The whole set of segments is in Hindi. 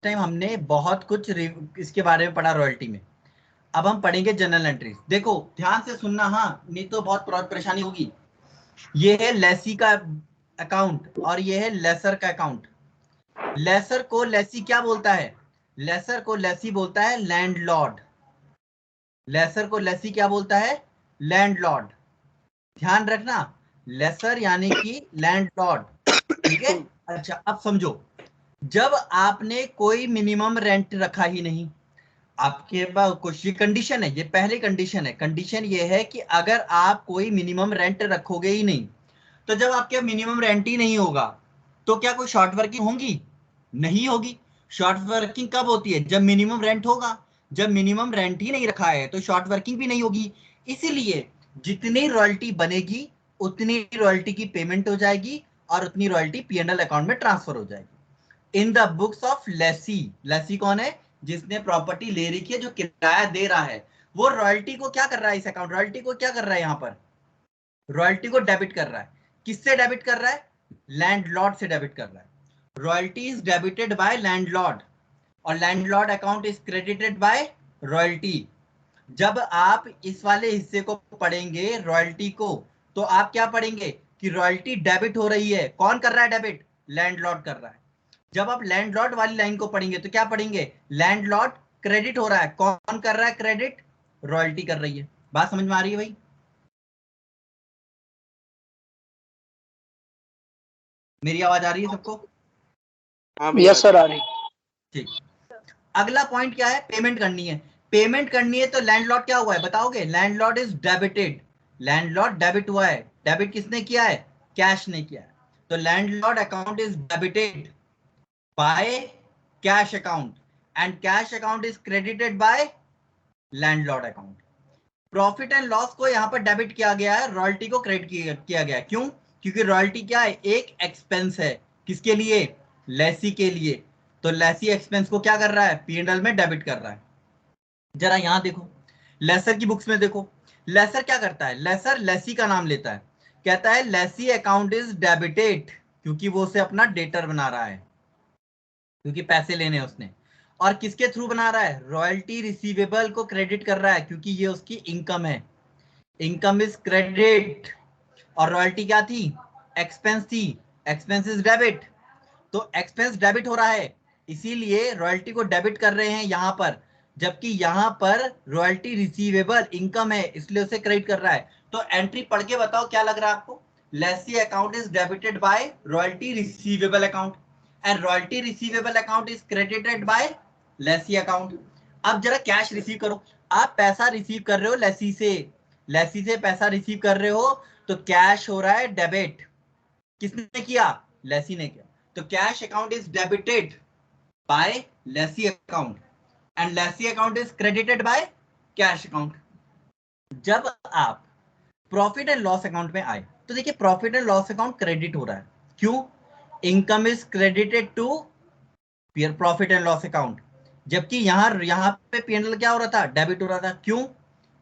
टाइम हमने बहुत कुछ इसके बारे में पढ़ा रॉयल्टी में। अब हम पढ़ेंगे जनरल एंट्रीज। देखो ध्यान से सुनना, हाँ, नहीं तो बहुत परेशानी होगी। ये है लेसी का अकाउंट और ये है लेसर का अकाउंट। लेसर को लेसी क्या बोलता है? लेसर को लेसी बोलता है लैंडलॉर्ड। लेसर को लेसी क्या बोलता है? लैंडलॉर्ड। ध्यान रखना, लेसर यानी कि लैंडलॉर्ड। ठीक है। अच्छा अब समझो, जब आपने कोई मिनिमम रेंट रखा ही नहीं, आपके पास कुछ ये कंडीशन है, ये पहली कंडीशन है। कंडीशन ये है कि अगर आप कोई मिनिमम रेंट रखोगे ही नहीं, तो जब आपके मिनिमम रेंट ही नहीं होगा तो क्या कोई शॉर्ट वर्किंग होगी? नहीं होगी। शॉर्ट वर्किंग कब होती है? जब मिनिमम रेंट होगा। जब मिनिमम रेंट ही नहीं रखा है तो शॉर्ट वर्किंग भी नहीं होगी। इसीलिए जितनी रॉयल्टी बनेगी उतनी रॉयल्टी की पेमेंट हो जाएगी और उतनी रॉयल्टी पीएनएल अकाउंट में ट्रांसफर हो जाएगी। In the books of lessee. Lessee कौन है? जिसने प्रॉपर्टी ले रखी है, जो किराया दे रहा है, वो रॉयल्टी को क्या कर रहा है? इस अकाउंट रॉयल्टी को क्या कर रहा है? यहाँ पर रॉयल्टी को डेबिट कर रहा है। किससे डेबिट कर रहा है? लैंडलॉर्ड से डेबिट कर रहा है। Royalty is debited by landlord और landlord account is credited by royalty. जब आप इस वाले हिस्से को पढ़ेंगे रॉयल्टी को, तो आप क्या पढ़ेंगे कि रॉयल्टी डेबिट हो रही है। कौन कर रहा है डेबिट? लैंडलॉर्ड कर रहा है। जब आप लैंडलॉर्ड वाली लाइन को पढ़ेंगे तो क्या पढ़ेंगे? लैंडलॉर्ड क्रेडिट हो रहा है। कौन कर रहा है क्रेडिट? रॉयल्टी कर रही है। बात समझ में आ रही है भाई? मेरी आवाज आ रही है सबको? हाँ भैया। यस सर आ रही। ठीक। अगला पॉइंट क्या है? पेमेंट करनी है। पेमेंट करनी है तो लैंडलॉर्ड क्या हुआ है बताओगे? Landlord is debited. Landlord debit हुआ है। डेबिट किसने किया है? कैश ने किया है। तो landlord account is debited bye cash account and cash account is credited bye landlord account. Profit and loss को यहां पर डेबिट किया गया है, रॉयल्टी को क्रेडिट किया गया है। क्यों? क्योंकि रॉयल्टी क्या है? एक एक्सपेंस है। किसके लिए? लेसी के लिए। तो लेसी एक्सपेंस को क्या कर रहा है? पीएनएल में डेबिट कर रहा है। जरा यहां देखो, लेसर की बुक्स में देखो, लेसर क्या करता है? लेसर लेसी का नाम लेता है, कहता है लेसी अकाउंट इज डेबिटेड, क्योंकि वो उसे अपना डेटर बना रहा है, क्योंकि पैसे लेने उसने। और किसके थ्रू बना रहा है? रॉयल्टी रिसीवेबल को क्रेडिट कर रहा है, क्योंकि ये उसकी इनकम है। इनकम इज क्रेडिट और रॉयल्टी क्या थी? एक्सपेंस थी। Expense is debit. तो एक्सपेंस डेबिट हो रहा है, इसीलिए रॉयल्टी को डेबिट कर रहे हैं यहां पर, जबकि यहां पर रॉयल्टी रिसीवेबल इनकम है, इसलिए उसे क्रेडिट कर रहा है। तो एंट्री पढ़ के बताओ क्या लग रहा है आपको? Lessee account is debited by royalty receivable account and royalty receivable account is credited by lessee account. अब जरा कैश रिसीव करो। आप पैसा रिसीव कर रहे हो लेसी से, लेसी से पैसा रिसीव कर रहे हो, तो कैश हो रहा है डेबिट। किसने किया? लेसी ने किया। तो cash account is debited by lessee account and lessee account is credited by cash account. जब आप प्रॉफिट एंड लॉस अकाउंट में आए तो देखिए profit and loss account credit हो रहा है। क्यों? Income is credited to profit and loss account, जबकि यहां पे पीएनएल क्या हो रहा था? डेबिट हो रहा था। क्यों?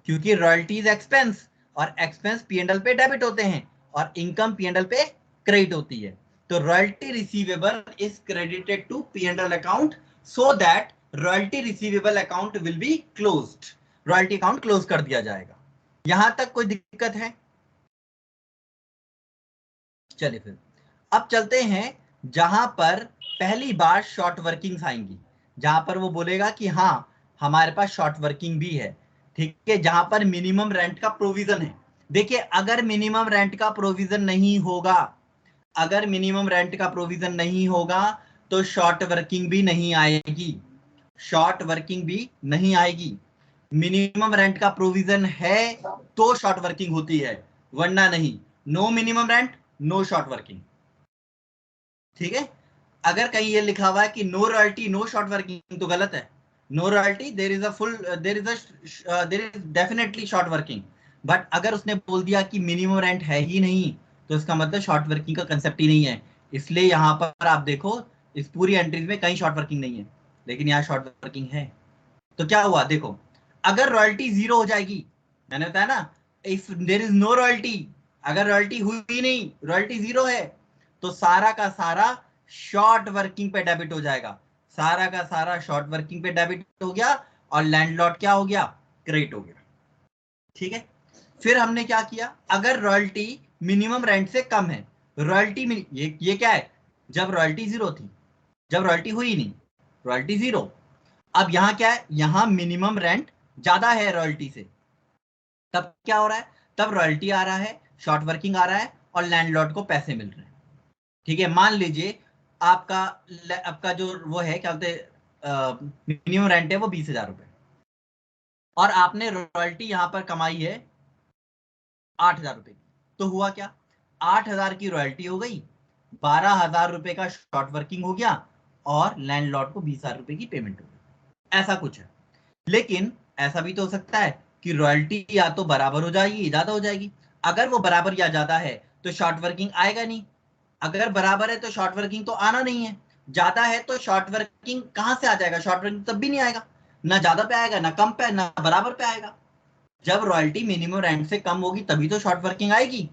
क्योंकि रॉयल्टीज एक्सपेंस और एक्सपेंस पीएनएल पे डेबिट होते हैं और इनकम पीएनएल पे क्रेडिट होती है। तो royalty receivable is credited to PNL account so that royalty receivable account will be closed. Royalty account close कर दिया जाएगा। यहां तक कोई दिक्कत है? चलिए फिर अब चलते हैं जहां पर पहली बार शॉर्ट वर्किंग्स आएंगी, जहां पर वो बोलेगा कि हाँ हमारे पास शॉर्ट वर्किंग भी है। ठीक है, जहां पर मिनिमम रेंट का प्रोविजन है। देखिए अगर मिनिमम रेंट का प्रोविजन नहीं होगा, अगर मिनिमम रेंट का प्रोविजन नहीं होगा तो शॉर्ट वर्किंग भी नहीं आएगी। शॉर्ट वर्किंग भी नहीं आएगी। मिनिमम रेंट का प्रोविजन है तो शॉर्ट वर्किंग होती है, वरना नहीं। No minimum rent, no short working. ठीक है। अगर कहीं ये लिखा हुआ है कि no royalty no short working तो गलत है। No royalty there is a full, there is definitely short working. But अगर उसने बोल दिया कि मिनिमम रेंट है ही नहीं, तो इसका मतलब शॉर्ट वर्किंग का कंसेप्ट ही नहीं है। इसलिए यहाँ पर आप देखो इस पूरी एंट्रीज में कहीं शॉर्ट वर्किंग नहीं है, लेकिन यहाँ शॉर्ट वर्किंग है। तो क्या हुआ देखो, अगर रॉयल्टी जीरो हो जाएगी, मैंने बताया ना, if there is no royalty, अगर रॉयल्टी हुई ही नहीं, रॉयल्टी जीरो है, तो सारा का सारा शॉर्ट वर्किंग पे डेबिट हो जाएगा। सारा का सारा शॉर्ट वर्किंग पे डेबिट हो गया और लैंडलॉर्ड क्या हो गया, क्रेडिट हो गया। ठीक है, फिर हमने क्या किया, अगर रॉयल्टी मिनिमम रेंट से कम है, रॉयल्टी ये क्या है, जब रॉयल्टी जीरो थी, जब रॉयल्टी हुई नहीं, रॉयल्टी जीरो। अब यहाँ क्या है, यहाँ मिनिमम रेंट ज्यादा है रॉयल्टी से, तब क्या हो रहा है, तब रॉयल्टी आ रहा है, शॉर्ट वर्किंग आ रहा है और लैंडलॉर्ड को पैसे मिल रहे हैं। ठीक है, मान लीजिए आपका आपका जो वो है क्या बोलते मिनिमम रेंट है वो 20,000 रुपए, और आपने रॉयल्टी यहां पर कमाई है 8,000 रुपए की, तो हुआ क्या, 8,000 की रॉयल्टी हो गई, 12,000 रुपए का शॉर्ट वर्किंग हो गया और लैंडलॉर्ड को 20,000 रुपए की पेमेंट हो गई। ऐसा कुछ है। लेकिन ऐसा भी तो हो सकता है कि रॉयल्टी या तो बराबर हो जाएगी, ज्यादा हो जाएगी। अगर वो बराबर या ज्यादा है तो शॉर्ट वर्किंग आएगा नहीं, अगर बराबर है तो शॉर्ट वर्किंग तो आना नहीं है, ज्यादा है तो शॉर्ट वर्किंग कहां से आ जाएगा, शॉर्ट वर्किंग तब भी नहीं आएगा, ना ज्यादा पे आएगा, ना कम पे, ना बराबर पे आएगा। जब रॉयल्टी मिनिमम रेंट से कम होगी तभी तो शॉर्ट वर्किंग आएगी।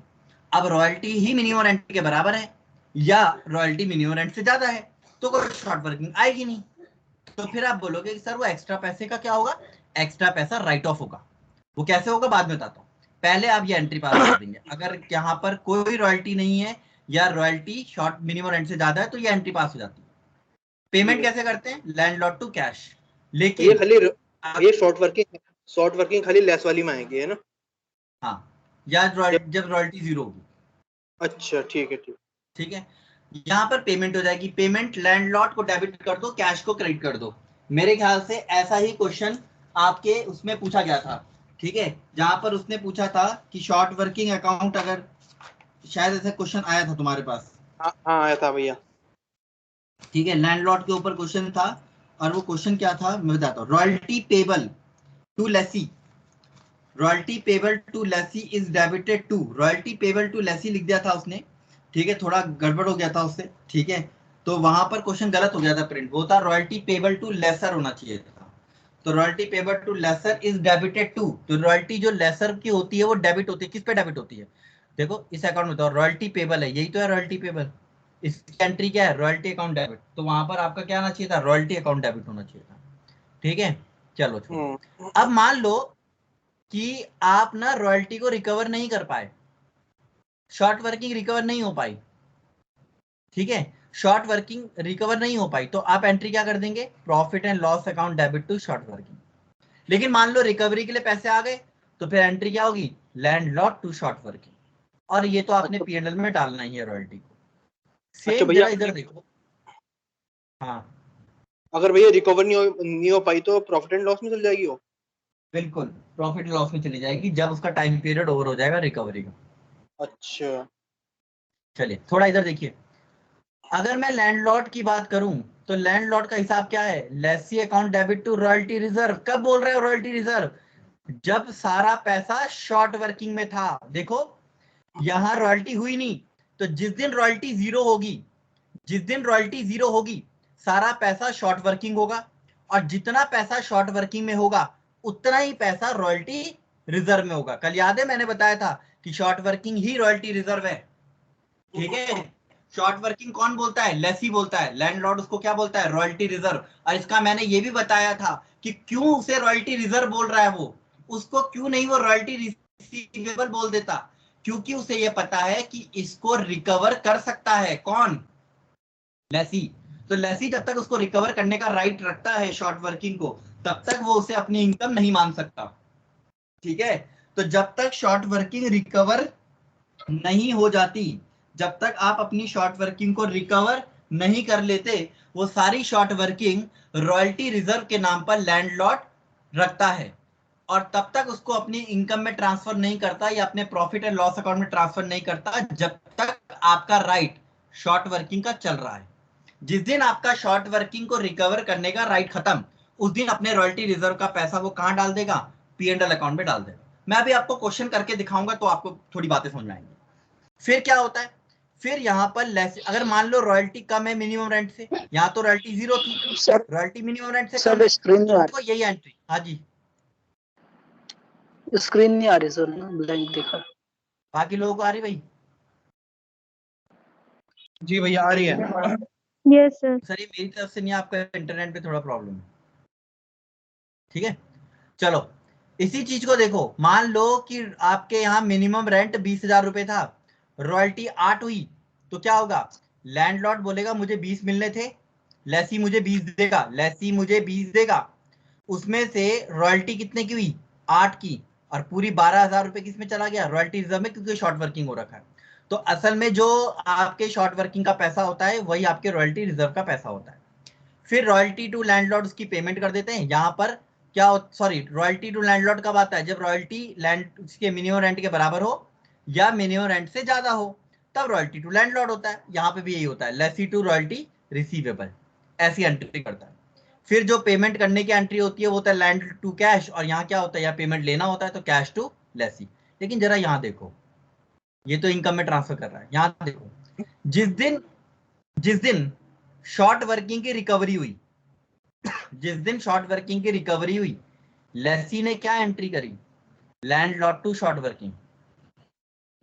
अब रॉयल्टी ही मिनिमम रेंट के बराबर है या रॉयल्टी मिनिमम रेंट से ज्यादा है तो कोई शॉर्ट वर्किंग आएगी नहीं। तो फिर आप बोलोगे कि सर वो एक्स्ट्रा पैसे का क्या होगा, एक्स्ट्रा पैसा राइट ऑफ होगा। वो कैसे होगा बाद में बताता हूँ, पहले आप ये एंट्री पास कर देंगे। अगर यहाँ पर कोई रॉयल्टी नहीं है या रॉयल्टी शॉर्ट मिनिमम रेंट से ज्यादा है तो ये एंट्री पास हो जाती है। ठीक पेमेंट है। कैसे करते हैं, लैंडलॉर्ड टू कैश। ये लेकिन खाली ये शॉर्ट वर्किंग खाली लेस वाली में आएगी है ना? हाँ, या जब जब रॉयल्टी जीरो होगी। अच्छा ठीक है ठीक। ठीक है, यहाँ पर पेमेंट हो जाएगी, पेमेंट लैंडलॉर्ड को डेबिट कर दो, कैश को क्रेडिट कर दो। मेरे ख्याल से ऐसा ही क्वेश्चन आपके उसमें पूछा गया था। ठीक है, जहां पर उसने पूछा था कि शॉर्ट वर्किंग अकाउंट, अगर शायद ऐसा क्वेश्चन आया था तुम्हारे पास। हाँ हाँ आया था भैया। ठीक है, लैंडलॉर्ड के ऊपर क्वेश्चन था, और वो क्वेश्चन क्या था मैं बताता हूँ। Royalty payable to lessee, royalty payable to lessee is debited to, royalty payable to lessee लिख दिया था उसने। ठीक है, थोड़ा गड़बड़ हो गया था उससे। ठीक है, तो वहां पर क्वेश्चन गलत हो गया था प्रिंट, वो था रॉयल्टी पेबल टू लेसर होना चाहिए था। तो royalty payable to lessor is debited to, तो रॉयल्टी जो लेसर की होती है वो डेबिट होती है, किस पे डेबिट होती है, देखो इस अकाउंट में तो रॉयल्टी पेबल है, यही तो है रॉयल्टी पेबल, इसकी एंट्री क्या है, रॉयल्टी अकाउंट डेबिट, तो वहां पर आपका क्या आना चाहिए था, रॉयल्टी अकाउंट डेबिट होना चाहिए था। ठीक है, चलो छोड़ो। हम्म। अब मान लो कि आप ना रॉयल्टी को रिकवर नहीं कर पाए, शॉर्ट वर्किंग रिकवर नहीं हो पाई। ठीक है, शॉर्ट वर्किंग रिकवर नहीं हो पाई तो आप एंट्री क्या कर देंगे, profit and loss account debit to short working. लेकिन मान लो रिकवरी के लिए पैसे आ गए तो फिर एंट्री क्या होगी, लैंडलॉर्ड टू शॉर्ट वर्किंग, और ये तो आपने अच्छा पीएनएल में डालना ही है रॉयल्टी को। अच्छा सेम भैया, जरा इधर देखो। हाँ अगर भैया रिकवर नहीं हो पाई तो प्रॉफिट एंड लॉस में चल जाएगी वो? बिल्कुल, प्रॉफिट लॉस में चली जाएगी जब उसका टाइम पीरियड ओवर हो जाएगा रिकवरी का। अच्छा। चलिए थोड़ा इधर देखिए, अगर मैं लैंडलॉर्ड की बात करूं तो लैंडलॉर्ड का हिसाब क्या है, lessee account debit to royalty reserve. कब बोल रहे हो रॉयल्टी रिजर्व, जब सारा पैसा शॉर्ट वर्किंग में था। देखो यहां रॉयल्टी हुई नहीं, तो जिस दिन रॉयल्टी जीरो होगी, जिस दिन रॉयल्टी जीरो होगी सारा पैसा शॉर्ट वर्किंग होगा, और जितना पैसा शॉर्ट वर्किंग में होगा उतना ही पैसा रॉयल्टी रिजर्व में होगा। कल याद है मैंने बताया था कि शॉर्ट वर्किंग ही रॉयल्टी रिजर्व है। ठीक है, शॉर्ट वर्किंग कौन बोलता है, लेसी बोलता है, लैंडलॉर्ड उसको क्या बोलता है, रॉयल्टी रिजर्व। और इसका मैंने ये भी बताया था कि क्यों उसे रॉयल्टी रिजर्व बोल रहा है वो, उसको क्यों नहीं वो रॉयल्टी रिसीवेबल बोल देता, क्योंकि उसे ये पता है कि इसको रिकवर कर सकता है कौन, लेसी। तो लेसी जब तक उसको रिकवर करने का राइट रखता है शॉर्ट वर्किंग को, तब तक वो उसे अपनी इनकम नहीं मान सकता। ठीक है, तो जब तक शॉर्ट वर्किंग रिकवर नहीं हो जाती, जब तक आप अपनी शॉर्ट वर्किंग को रिकवर नहीं कर लेते, वो सारी शॉर्ट वर्किंग रॉयल्टी रिजर्व के नाम पर लैंडलॉर्ड रखता है, और तब तक उसको अपनी इनकम में ट्रांसफर नहीं करता या अपने प्रॉफिट एंड लॉस अकाउंट में ट्रांसफर नहीं करता जब तक आपका राइट शॉर्ट वर्किंग का चल रहा है। जिस दिन आपका शॉर्ट वर्किंग को रिकवर करने का राइट खत्म, उस दिन अपने रॉयल्टी रिजर्व का पैसा वो कहां डाल देगा, पीएनएल अकाउंट में डाल देगा। मैं अभी आपको क्वेश्चन करके दिखाऊंगा तो आपको थोड़ी बातें समझ में आएंगी। फिर क्या होता है, फिर यहाँ पर लेस, अगर मान लो रॉयल्टी कम है मिनिमम रेंट से, यहाँ तो रॉयल्टी जीरो थी, सर रॉयल्टी मिनिमम रेंट से कम सर है स्क्रीन नहीं आ तो यही एंट्री। हाँ जी, रही, स्क्रीन नहीं आ रही सर, ब्लैंक दिखा। बाकी लोगों को आ रही भाई। जी भैया आ रही है। Yes sir. सर ये मेरी तरफ से नहीं, आपका इंटरनेट पे थोड़ा प्रॉब्लम है, ठीक है। चलो इसी चीज को देखो, मान लो कि आपके यहाँ मिनिमम रेंट 20,000 रुपए था, रॉयल्टी 8 हुई, तो क्या होगा, लैंडलॉर्ड बोलेगा मुझे 20 मिलने थे, लेसी मुझे 20 देगा, लेसी मुझे 20 देगा, उसमें से रॉयल्टी कितने की हुई, 8 की, और पूरी 12,000 रुपए किसमें चला गया, रॉयल्टी रिजर्व में, क्योंकि शॉर्ट वर्किंग हो रखा है। तो असल में जो आपके शॉर्ट वर्किंग का पैसा होता है वही आपके रॉयल्टी रिजर्व का पैसा होता है। फिर रॉयल्टी टू लैंडलॉर्ड उसकी पेमेंट कर देते हैं। यहाँ पर क्या, सॉरी, रॉयल्टी टू लैंडलॉर्ड कब आता है, जब रॉयल्टी लैंड उसके मिनिमम रेंट के बराबर हो या मिनिमम रेंट से ज्यादा हो, तब रॉयल्टी टू लैंडलॉर्ड होता है। यहाँ पे भी यही होता है, लेसी टू रॉयल्टी रिसीवेबल, ऐसी एंट्री करता है। फिर जो पेमेंट करने की एंट्री होती है वो होता है लैंड टू कैश, और यहाँ क्या होता है, यहाँ पेमेंट लेना होता है तो कैश टू लेसी। लेकिन जरा यहाँ देखो, ये तो इनकम में ट्रांसफर कर रहा है, यहाँ देखो, जिस दिन शॉर्ट वर्किंग की रिकवरी हुई, जिस दिन शॉर्ट वर्किंग की रिकवरी हुई, लेसी ने क्या एंट्री करी, लैंडलॉर्ड टू शॉर्ट वर्किंग।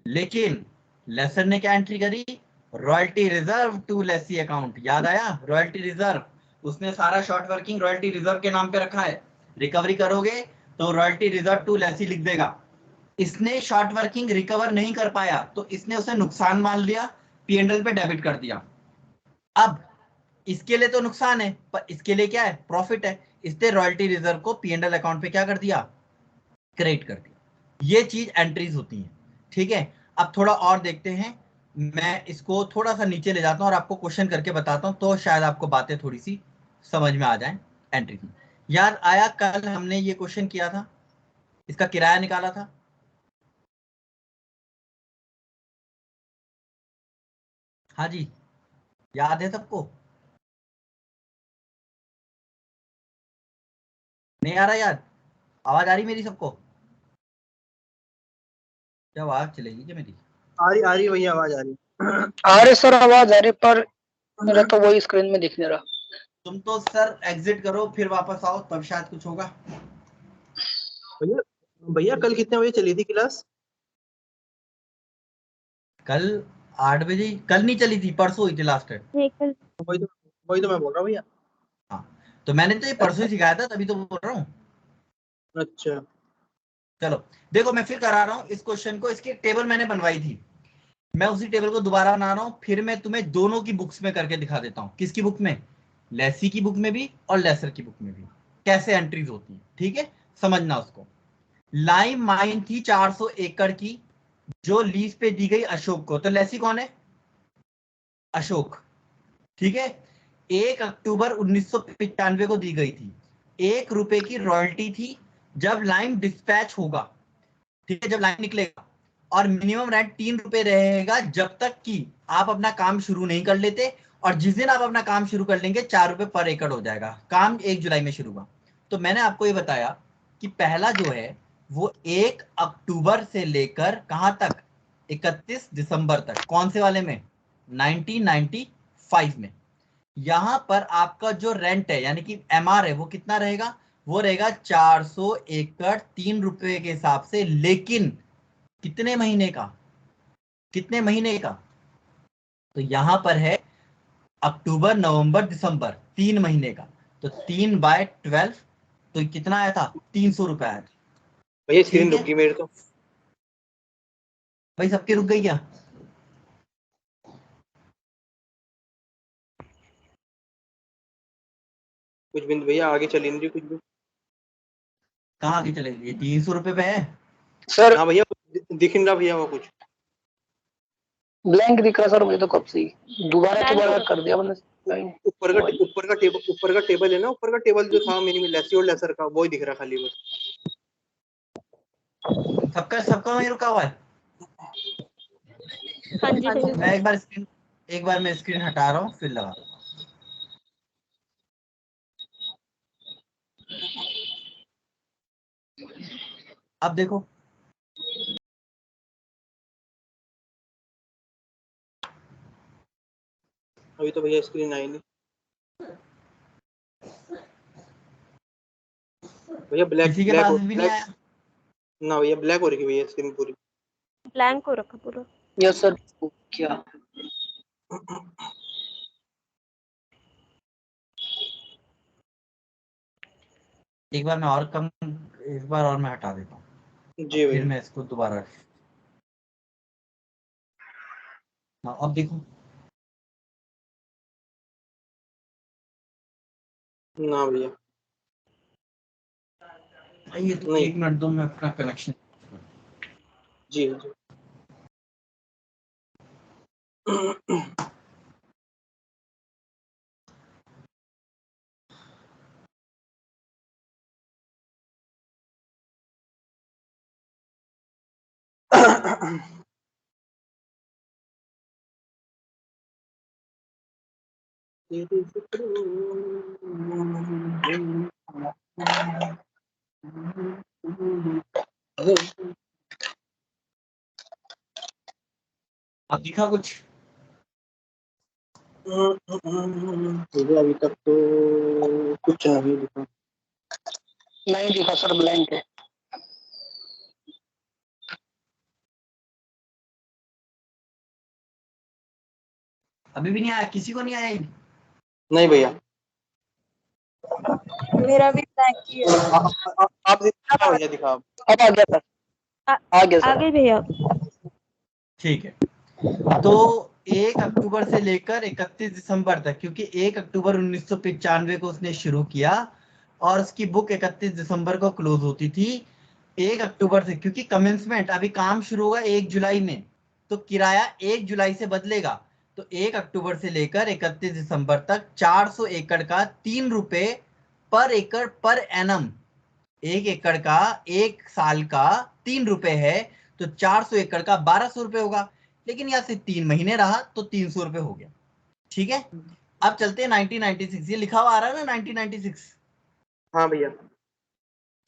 लेकिन लेसर ने क्या एंट्री करी, royalty reserve to lessee account. याद आया, रॉयल्टी रिजर्व, उसने सारा शॉर्ट वर्किंग रॉयल्टी रिजर्व के नाम पे रखा है। रिकवरी करोगे तो रॉयल्टी रिजर्व टू लेसी लिख देगा। इसने शॉर्ट वर्किंग रिकवर नहीं कर पाया तो इसने उसे नुकसान मान लिया, P&L पे डेबिट कर दिया। अब इसके लिए तो नुकसान है, पर इसके लिए क्या है, प्रॉफिट है। इसने रॉयल्टी रिजर्व को P&L अकाउंट पे क्या कर दिया, क्रेडिट कर दिया। ये चीज एंट्रीज होती है, ठीक है। अब थोड़ा और देखते हैं, मैं इसको थोड़ा सा नीचे ले जाता हूँ और आपको क्वेश्चन करके बताता हूँ, तो शायद आपको बातें थोड़ी सी समझ में आ जाए एंट्री की। याद आया कल हमने ये क्वेश्चन किया था, इसका किराया निकाला था, हाँ जी, याद है सबको, नहीं आ रहा याद, आवाज आ रही मेरी सबको, क्या आवाज चलेगी क्या मेरी, आ रही भैया, आवाज आ रही। आ रहे सर, आवाज आ रही, पर मेरा तो वही स्क्रीन में दिख नहीं रहा। तुम तो सर एग्जिट करो फिर वापस आओ, तब शायद कुछ होगा। भैया भैया कल कितने बजे चली थी क्लास? कल 8 बजे, कल नहीं चली थी, परसों हुई थी लास्ट टाइम। वही तो मैं बोल रहा हूँ भैया। हाँ, तो मैंने तो ये परसों ही सिखाया था, तभी तो बोल रहा हूँ। अच्छा, चलो देखो, मैं फिर करा रहा हूँ इस क्वेश्चन को, इसकी टेबल मैंने बनवाई थी, मैं उसी टेबल को दोबारा बना रहा हूँ। फिर मैं तुम्हें दोनों की बुक्स में करके दिखा देता हूँ, किसकी बुक में, लेसी की बुक में भी और लेसर की बुक में भी, कैसे एंट्रीज होती है, ठीक है, समझना उसको। लाइम माइन थी 400 एकड़ की, जो लीज पे दी गई अशोक को, तो लेसी कौन है, अशोक, ठीक है। 1 अक्टूबर 1995 को दी गई थी, 1 रुपए की रॉयल्टी थी जब लाइम डिस्पैच होगा, ठीक है, जब लाइन निकलेगा, और मिनिमम रेंट 3 रुपए रहेगा जब तक कि आप अपना काम शुरू नहीं कर लेते, और जिस दिन आप अपना काम शुरू कर लेंगे 4 रुपए पर एकड़ हो जाएगा। काम 1 जुलाई में शुरू हुआ। तो मैंने आपको ये बताया कि पहला जो है वो 1 अक्टूबर से लेकर कहां तक, 31 दिसंबर तक, कौन से वाले में, 1995 में। यहां पर आपका जो रेंट है यानी कि MR है वो कितना रहेगा, वो रहेगा 400 एकड़ 3 रुपए के हिसाब से, लेकिन कितने महीने का, कितने महीने का, तो यहां पर है अक्टूबर नवंबर दिसंबर, 3 महीने का, तो 3/12, तो कितना आया था, 300 रुपए आया था, भैया स्क्रीन ठीक रुक है। गई मेरे तो। भाई सबकी रुक गई क्या, कुछ बिंद भैया आगे चली नहीं रही कुछ भी। कहाँ की चलेगी, ये 300 रुपए पे है। सर हाँ भैया, दिख नहीं रहा भैया वो कुछ। ब्लैंक दिख रहा सर मुझे तो कब से ही। दोबारा कर दिया मैंने लाइन। ऊपर का टेबल है ना, ऊपर का टेबल जो था मेरी में लेसी और लेसर का, वो ही दिख रहा खाली बस। सबका वहीं रुका हुआ है। हाँ जी भैया। मैं एक बार मैं स्क्रीन हटा रहा हूँ फिर लगा। अब देखो, अभी तो भैया स्क्रीन आई नहीं भैया। किसी के पास भी नहीं आया। ना भैया, ब्लैक हो रही है भैया स्क्रीन पूरी। ब्लैंक हो रखा पूरा। Yes sir. क्या एक बार मैं और कम, एक बार और मैं हटा देता हूँ, जी फिर भैया। मैं इसको दोबारा। हाँ अब देखो, ना भैया ये तो नहीं। 1 मिनट दो, मैं अपना कनेक्शन। जी जी। अब दिखा कुछ? भैया अभी तक तो कुछ नहीं दिखा। नहीं दिखा सर, ब्लैंक है। अभी भी नहीं आया, किसी को नहीं आया? नहीं भैया। मेरा भी ब्लैंक ही है। आप दिखा भैया, दिखा आप। अब आ गया सर, आ, आ गया आ सर। गई भैया। ठीक है, तो 1 अक्टूबर से लेकर 31 दिसंबर तक, क्योंकि 1 अक्टूबर 1995 को उसने शुरू किया और उसकी बुक 31 दिसंबर को क्लोज होती थी। 1 अक्टूबर से, क्योंकि कमेंसमेंट अभी काम शुरू होगा 1 जुलाई में, तो किराया 1 जुलाई से बदलेगा। तो 1 अक्टूबर से लेकर 31 दिसंबर तक 400 एकड़ का 3 रुपए पर एकड़ पर एनम, 1 एकड़ का 1 साल का 3 रुपए है, तो 400 एकड़ का 1200 रुपए होगा। लेकिन यहाँ से 3 महीने रहा तो 300 रुपए हो गया। ठीक है, अब चलते हैं 1996, ये लिखा हुआ आ रहा है ना 1996। हाँ भैया।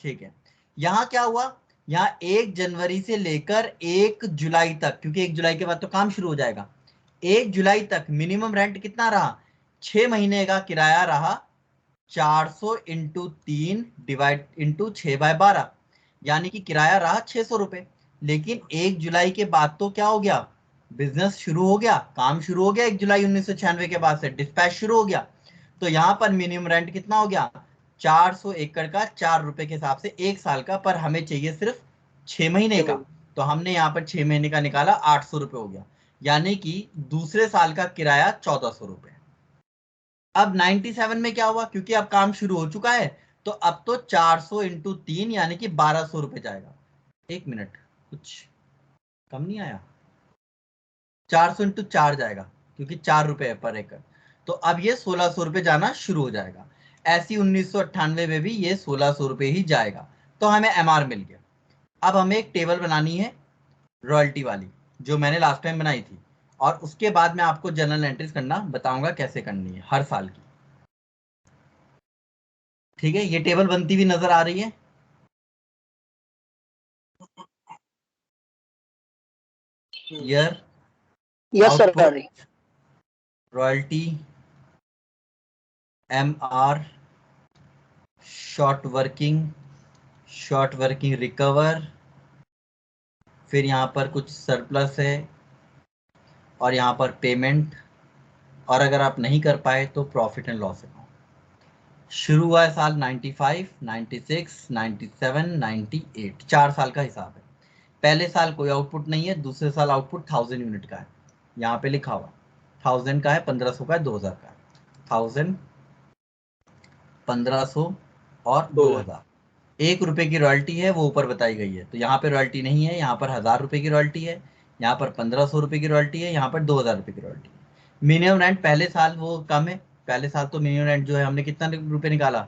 ठीक है, यहाँ क्या हुआ, यहाँ 1 जनवरी से लेकर 1 जुलाई तक, क्योंकि 1 जुलाई के बाद तो काम शुरू हो जाएगा, 1 जुलाई तक मिनिमम रेंट कितना रहा, 6 महीने का किराया रहा 400 इंटू 3 डिवाइड इंटू 6/12, यानी कि किराया रहा 600 रुपए। लेकिन 1 जुलाई के बाद तो क्या हो गया, बिजनेस शुरू हो गया, काम शुरू हो गया 1 जुलाई 1996 के बाद से डिस्पैच शुरू हो गया। तो यहाँ पर मिनिमम रेंट कितना हो गया, 400 एकड़ का 4 रुपए के हिसाब से 1 साल का, पर हमें चाहिए सिर्फ 6 महीने 6 का। महीने। तो हमने यहाँ पर 6 महीने का निकाला, 800 रुपए हो गया, यानी कि दूसरे साल का किराया 1400 रुपए। अब 97 में क्या हुआ, क्योंकि अब काम शुरू हो चुका है, तो अब तो 400 इंटू 3 यानी कि 1200 रुपए जाएगा। 1 मिनट, कुछ कम नहीं आया, 400 इंटू 4 जाएगा, क्योंकि 4 रुपए है पर एकड़। तो अब ये 1600 रुपए जाना शुरू हो जाएगा। ऐसी 1998 में भी ये 1600 रुपए ही जाएगा। तो हमें एमआर मिल गया। अब हमें एक टेबल बनानी है रॉयल्टी वाली, जो मैंने लास्ट टाइम बनाई थी, और उसके बाद मैं आपको जर्नल एंट्रीज करना बताऊंगा कैसे करनी है हर साल की। ठीक है, ये टेबल बनती हुई नजर आ रही है। ईयर, यस सर, आ रही। Output, royalty, MR, short working recover, फिर यहाँ पर कुछ सरप्लस है, और यहाँ पर पेमेंट, और अगर आप नहीं कर पाए तो प्रॉफिट एंड लॉस अकाउंट। शुरू हुआ है साल 95, 96, 97, 98, 4 साल का हिसाब है। पहले साल कोई आउटपुट नहीं है, दूसरे साल आउटपुट 1000 यूनिट का है, यहाँ पे लिखा हुआ 1000 का है, 1500 का है, 2000 का है। 1000, 1500 और 2000। 2000। 1 रुपए की रॉयल्टी है, वो ऊपर बताई गई है, तो यहाँ पे रॉयल्टी नहीं है, यहाँ पर 1000 रुपए की रॉयल्टी है, यहाँ पर 1500 रुपए की रॉयल्टी है, यहाँ पर 2000 रुपए की रॉयल्टी है। मिनिमम रेंट पहले साल वो कम है, पहले साल तो मिनिमम रेंट जो है हमने कितना रुपए निकाला,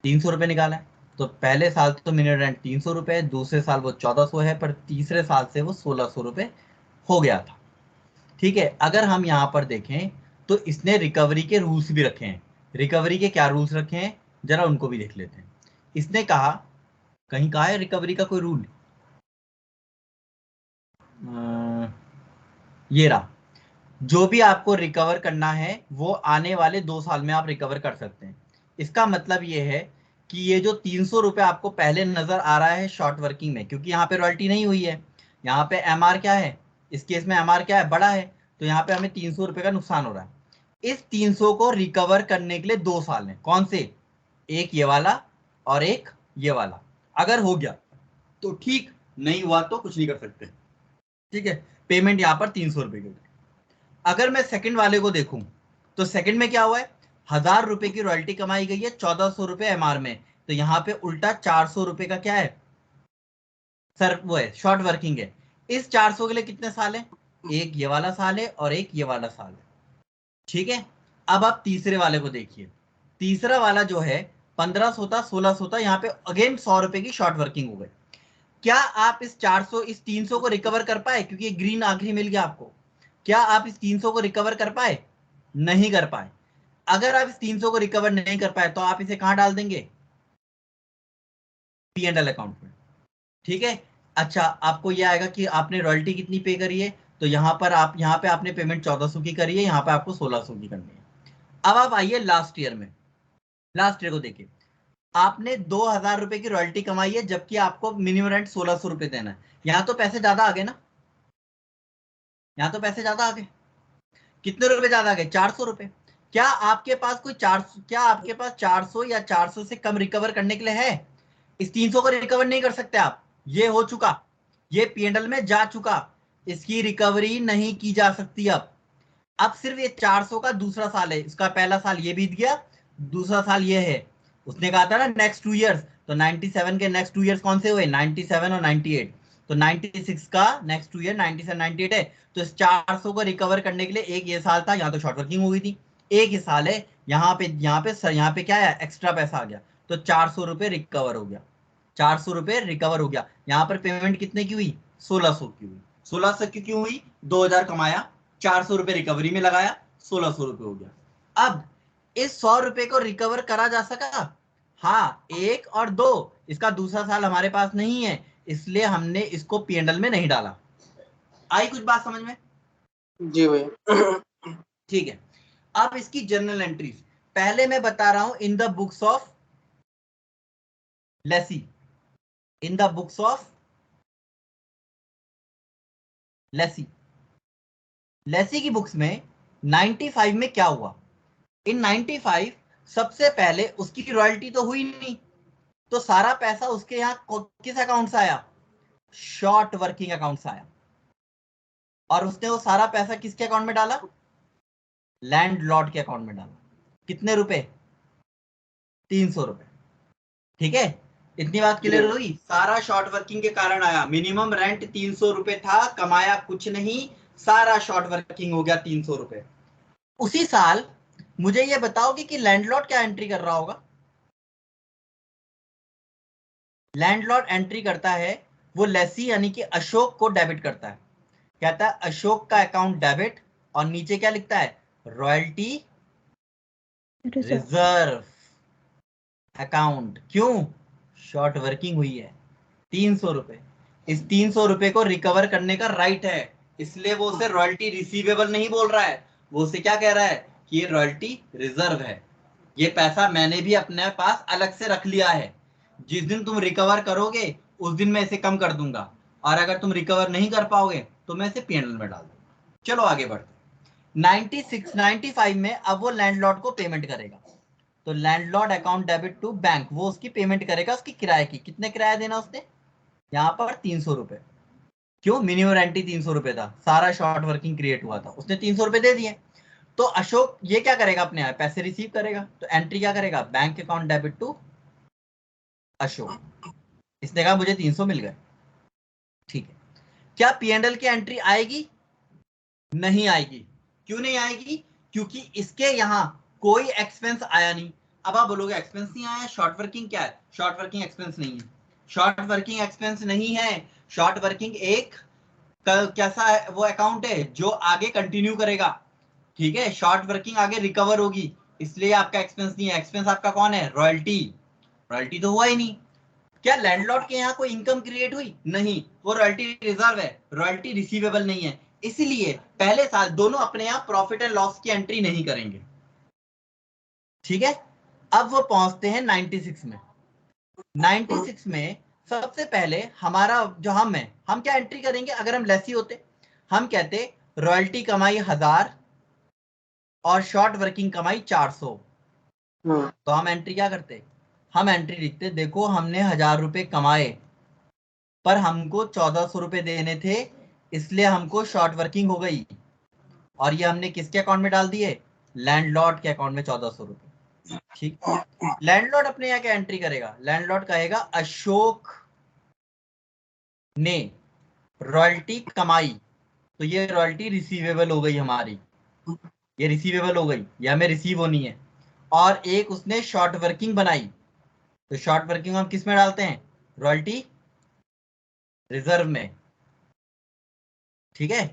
300 रुपए निकाला है। तो पहले साल तो मिनिमम रेंट 300 रुपए है, दूसरे साल वो 1400 है, पर तीसरे साल से वो 1600 रुपए हो गया था। ठीक है, अगर हम यहाँ पर देखें तो इसने रिकवरी के रूल्स भी रखे हैं। रिकवरी के क्या रूल्स रखे हैं, जरा उनको भी देख लेते हैं। इसने कहा, कहीं कहा है रिकवरी का कोई रूल, ये रहा, जो भी आपको रिकवर करना है वो आने वाले 2 साल में आप रिकवर कर सकते हैं। इसका मतलब ये है कि ये जो 300 रुपए आपको पहले नजर आ रहा है शॉर्ट वर्किंग में, क्योंकि यहाँ पे रॉयल्टी नहीं हुई है, यहाँ पे एमआर क्या है, इस केस में एमआर क्या है, बड़ा है, तो यहाँ पे हमें 300 रुपए का नुकसान हो रहा है। इस 300 को रिकवर करने के लिए 2 साल है, कौन से, एक ये वाला और एक ये वाला। अगर हो गया तो ठीक, नहीं हुआ तो कुछ नहीं कर सकते। ठीक है, पेमेंट यहाँ पर 300 रुपए की। अगर मैं सेकंड वाले को देखूं तो सेकंड में क्या हुआ है, 1000 रुपए की रॉयल्टी कमाई गई है 1400 रुपए एमआर में, तो यहाँ पे उल्टा 400 रुपए का क्या है सर, वो है शॉर्ट वर्किंग है। इस 400 के लिए कितने साल है, एक ये वाला साल है और एक ये वाला साल है। ठीक है, अब आप तीसरे वाले को देखिए। तीसरा वाला जो है 1500 था, 1600 था, यहाँ पे अगेन 100 रुपए की शॉर्ट वर्किंग हो गई। क्या आप इस 400 इस 300 को रिकवर कर पाए, क्योंकि ये ग्रीन आखिरी मिल गया आपको, क्या आप इस 300 को रिकवर कर पाए, नहीं कर पाए। अगर आप इस 300 को रिकवर नहीं कर पाए तो आप इसे कहां डाल देंगे, P&L अकाउंट में। ठीक है, अच्छा आपको ये आएगा कि आपने रॉयल्टी कितनी पे करी है, तो यहाँ पर आप यहाँ पे आपने पेमेंट 1400 की करी है, यहाँ पे आपको 1600 की करनी है। अब आप आइए लास्ट ईयर में, लास्ट ईयर को देखिए, आपने 2000 रुपए की रॉयल्टी कमाई है जबकि आपको मिनिमम रेंट 1600 रुपए देना है। यहाँ तो पैसे ज्यादा आ गए ना, यहाँ तो पैसे ज्यादा आ गए। कितने रुपए ज्यादा आ गए, 400 रुपए। क्या आपके पास कोई 400, क्या आपके पास 400 या 400 से कम रिकवर करने के लिए है, इस 300 को रिकवर नहीं कर सकते आप, ये हो चुका, ये P&L में जा चुका, इसकी रिकवरी नहीं की जा सकती। अब सिर्फ ये 400 का दूसरा साल है, इसका पहला साल ये बीत गया, दूसरा साल ये है। उसने कहा था ना नेक्स्ट 2 इयर्स, तो 97 के नेक्स्ट 2 इयर्स कौन से हुए, 97 और 98, तो 96 का नेक्स्ट 2 ईयर 97 98 है। तो इस 400 को रिकवर करने के लिए एक ये साल था, यहाँ तो शॉर्ट वर्किंग हो गई थी, एक ही साल है, यहाँ पे क्या है, एक्स्ट्रा पैसा आ गया, तो 400 रुपए रिकवर हो गया, 400 रुपए रिकवर हो गया। यहाँ पर पेमेंट कितने की हुई, 1600 की हुई। 1600 की क्यों हुई, 2000 कमाया, 400 रुपए रिकवरी में लगाया, 1600 रुपए हो गया। अब इस 100 रुपए को रिकवर करा जा सका, हाँ 1 और 2, इसका दूसरा साल हमारे पास नहीं है, इसलिए हमने इसको P&L में नहीं डाला। आई कुछ बात समझ में, जी भैया। ठीक है। अब इसकी जर्नल एंट्रीज पहले मैं बता रहा हूं, in the books of lessee, in the books of lessee, lessee की बुक्स में 95 में क्या हुआ, इन 95 सबसे पहले उसकी रॉयल्टी तो हुई नहीं, तो सारा पैसा उसके यहाँ किस अकाउंट से आया, शॉर्ट वर्किंग अकाउंट से आया, और उसने वो सारा पैसा किसके अकाउंट में डाला, लैंडलॉर्ड के अकाउंट में डाला। कितने रुपए, 300 रुपए। ठीक है, इतनी बात क्लियर हुई, सारा शॉर्ट वर्किंग के कारण आया। मिनिमम रेंट 300 रुपए था, कमाया कुछ नहीं, सारा शॉर्ट वर्किंग हो गया 300 रुपए। उसी साल मुझे ये बताओगे कि लैंडलॉर्ड क्या एंट्री कर रहा होगा, लैंडलॉर्ड एंट्री करता है, वो लेसी यानी कि अशोक को डेबिट करता है, कहता है अशोक का अकाउंट डेबिट, और नीचे क्या लिखता है, रॉयल्टी रिजर्व अकाउंट। क्यों, शॉर्ट वर्किंग हुई है, 300 रुपए, इस 300 रुपए को रिकवर करने का राइट है, इसलिए वो उसे रॉयल्टी रिसीवेबल नहीं बोल रहा है, वो उसे क्या कह रहा है कि ये रॉयल्टी रिजर्व है, ये पैसा मैंने भी अपने पास अलग से रख लिया है, जिस दिन तुम रिकवर करोगे उस दिन मैं इसे कम कर दूंगा, और अगर तुम रिकवर नहीं कर पाओगे तो मैं इसे P&L में डाल दूंगा। चलो आगे बढ़ते, 95 में अब वो लैंडलॉर्ड को पेमेंट करेगा, तो landlord account debit to bank, वो उसकी पेमेंट करेगा उसकी किराए की। कितने किराया देना उसने, यहाँ पर 300 रुपए। क्यों, मिनिमम रेंट ही 300 रुपए था, सारा शॉर्ट वर्किंग क्रिएट हुआ था, उसने 300 रुपए दे दिए। तो अशोक ये क्या करेगा, अपने यहाँ पैसे रिसीव करेगा, तो एंट्री क्या करेगा, bank account debit to Ashok. इसने कहा मुझे 300 मिल गए, ठीक है। क्या P&L की एंट्री आएगी, नहीं आएगी। क्यों नहीं आएगी, क्योंकि इसके यहाँ कोई एक्सपेंस आया नहीं। अब आप बोलोगे एक्सपेंस नहीं आया, शॉर्ट वर्किंग क्या है, शॉर्ट वर्किंग एक्सपेंस नहीं है, शॉर्ट वर्किंग एक्सपेंस नहीं है। शॉर्ट वर्किंग एक कैसा है, वो अकाउंट है जो आगे कंटिन्यू करेगा, ठीक है, शॉर्ट वर्किंग आगे रिकवर होगी, इसलिए आपका एक्सपेंस नहीं है। एक्सपेंस आपका कौन है, रॉयल्टी, रॉयल्टी तो हुआ ही नहीं। क्या लैंडलॉर्ड के यहाँ कोई इनकम क्रिएट हुई, नहीं, वो रॉयल्टी रिजर्व है, रॉयल्टी रिसीवेबल नहीं है, इसलिए पहले साल दोनों अपने यहाँ प्रॉफिट एंड लॉस की एंट्री नहीं करेंगे। ठीक है, अब वो पहुंचते हैं 96 में। 96 में सबसे पहले हमारा जो हम है, हम क्या एंट्री करेंगे, अगर हम लेसी होते हम कहते रॉयल्टी कमाई 1000 और शॉर्ट वर्किंग कमाई 400, तो हम एंट्री क्या करते, हम एंट्री लिखते, देखो हमने 1000 रुपए कमाए पर हमको 1400 रुपए देने थे, इसलिए हमको शॉर्ट वर्किंग हो गई, और ये हमने किसके अकाउंट में डाल दिए, लैंडलॉर्ड के अकाउंट में 1400 रुपए। ठीक, लैंडलॉर्ड अपने यहाँ क्या एंट्री करेगा, लैंडलॉर्ड कहेगा अशोक ने रॉयल्टी कमाई, तो ये रॉयल्टी रिसीवेबल हो गई हमारी, ये रिसीवेबल हो गई, ये हमें रिसीव होनी है। और एक उसने शॉर्ट वर्किंग बनाई, तो शॉर्ट वर्किंग हम किस में डालते हैं, रॉयल्टी रिजर्व में। ठीक है,